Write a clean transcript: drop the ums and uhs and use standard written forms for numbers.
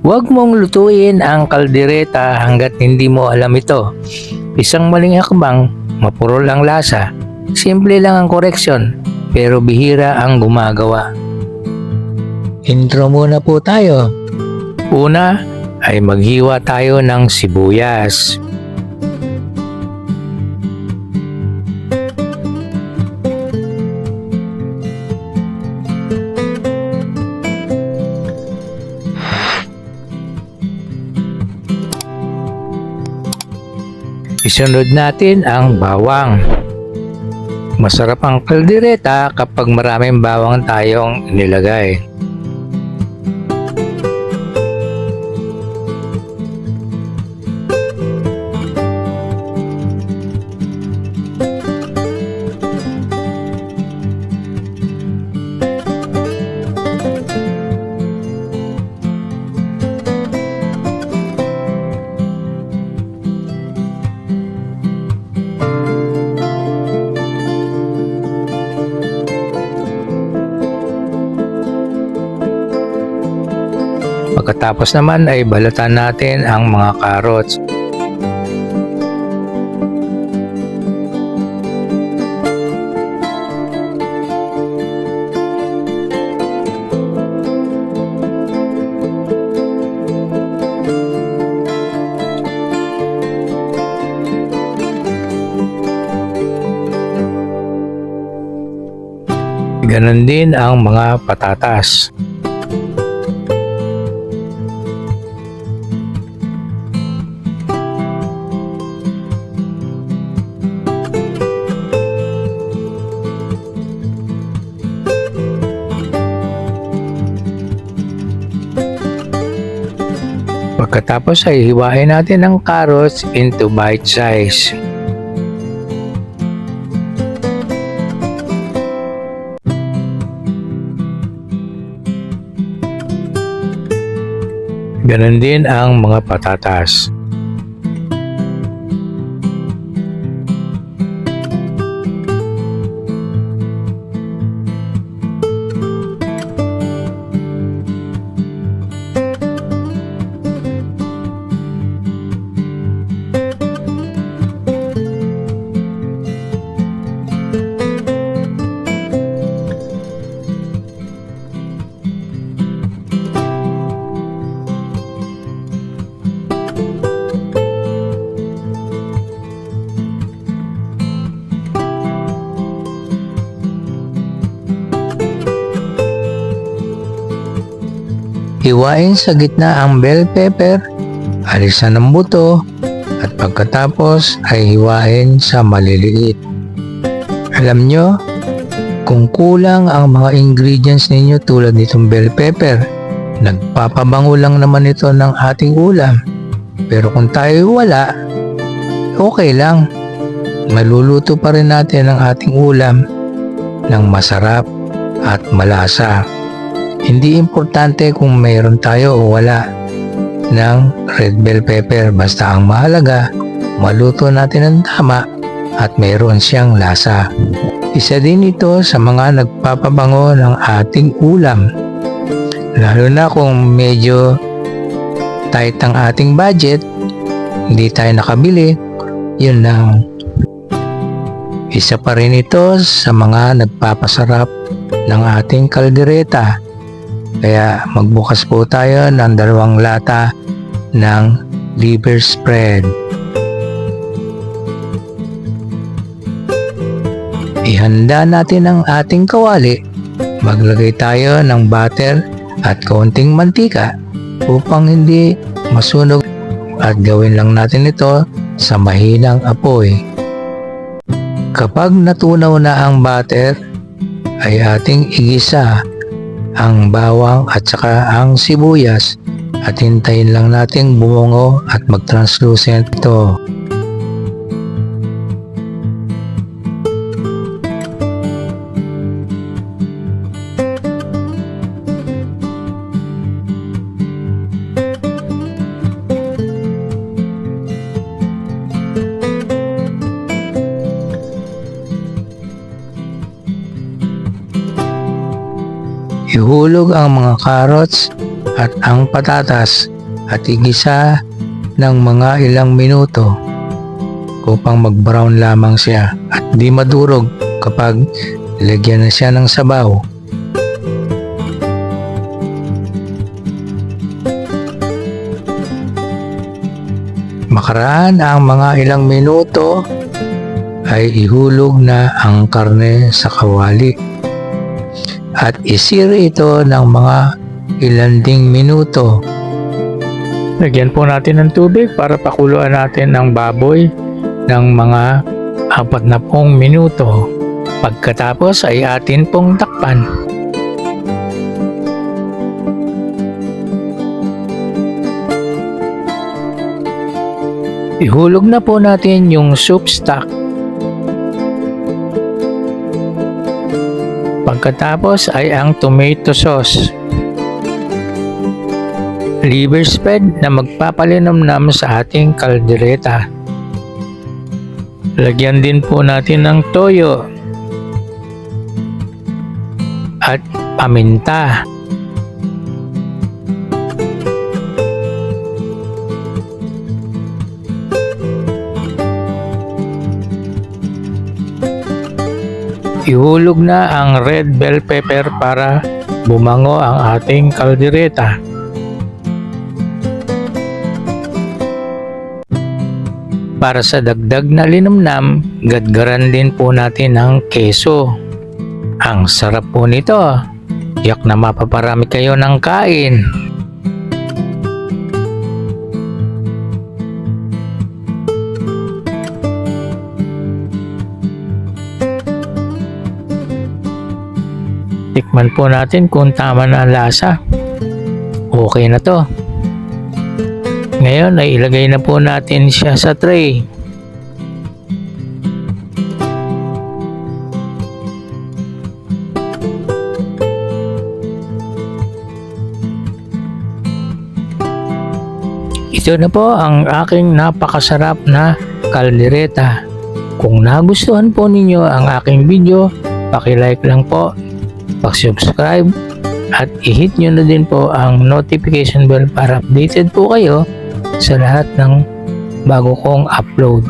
Huwag mong lutuin ang kaldereta hanggat hindi mo alam ito. Isang maling hakbang, mapurol ang lasa. Simple lang ang koreksyon, pero bihira ang gumagawa. Intro muna po tayo. Una ay maghiwa tayo ng sibuyas. Isunod natin ang bawang. Masarap ang kaldereta kapag maraming bawang tayong nilagay. Pagkatapos naman ay balatan natin ang mga carrots. Ganon din ang mga patatas. Pagkatapos ay hiwain natin ang carrots into bite size. Ganon din ang mga patatas. Hiwain sa gitna ang bell pepper, alisan ng buto, at pagkatapos ay hiwain sa maliliit. Alam nyo, kung kulang ang mga ingredients ninyo tulad nitong bell pepper, nagpapabango lang naman ito ng ating ulam. Pero kung tayo wala, okay lang. Maluluto pa rin natin ang ating ulam ng masarap at malasa. Hindi importante kung mayroon tayo o wala ng red bell pepper, basta ang mahalaga, maluto natin ng tama at mayroon siyang lasa. Isa din ito sa mga nagpapabango ng ating ulam. Lalo na kung medyo tight ang ating budget, hindi tayo nakabili, yun lang. Isa pa rin ito sa mga nagpapasarap ng ating kaldereta. Kaya magbukas po tayo ng 2 lata ng liver spread. Ihanda natin ang ating kawali. Maglagay tayo ng butter at kaunting mantika upang hindi masunog, at gawin lang natin ito sa mahinang apoy. Kapag natunaw na ang butter, ay ating igisa ang bawang at saka ang sibuyas at hintayin lang nating bumungo at mag-translucent ito. Ihulog ang mga carrots at ang patatas at igisa ng mga ilang minuto upang mag-brown lamang siya at di madurog kapag lagyan na siya ng sabaw. Makaraan ang mga ilang minuto ay ihulog na ang karne sa kawali at isir ito ng mga ilang ding minuto. Lagyan po natin ng tubig para pakuluan natin ang baboy ng mga 40 minuto. Pagkatapos ay atin pong takpan. Ihulog na po natin yung soup stock. Pagkatapos ay ang tomato sauce. Liver spread na magpapalinamnam sa ating kaldereta. Lagyan din po natin ng toyo at paminta. Ihulog na ang red bell pepper para bumango ang ating kaldereta. Para sa dagdag na linamnam, gadgaran din po natin ng keso. Ang sarap po nito. Tiyak na mapaparami kayo ng kain. Tikman po natin kung tama na ang lasa. Okay na to. Ngayon ay ilagay na po natin siya sa tray. Ito na po ang aking napakasarap na kaldereta. Kung nagustuhan po ninyo ang aking video, paki-like lang po, paki-subscribe at i-hit nyo na din po ang notification bell para updated po kayo sa lahat ng bago kong upload.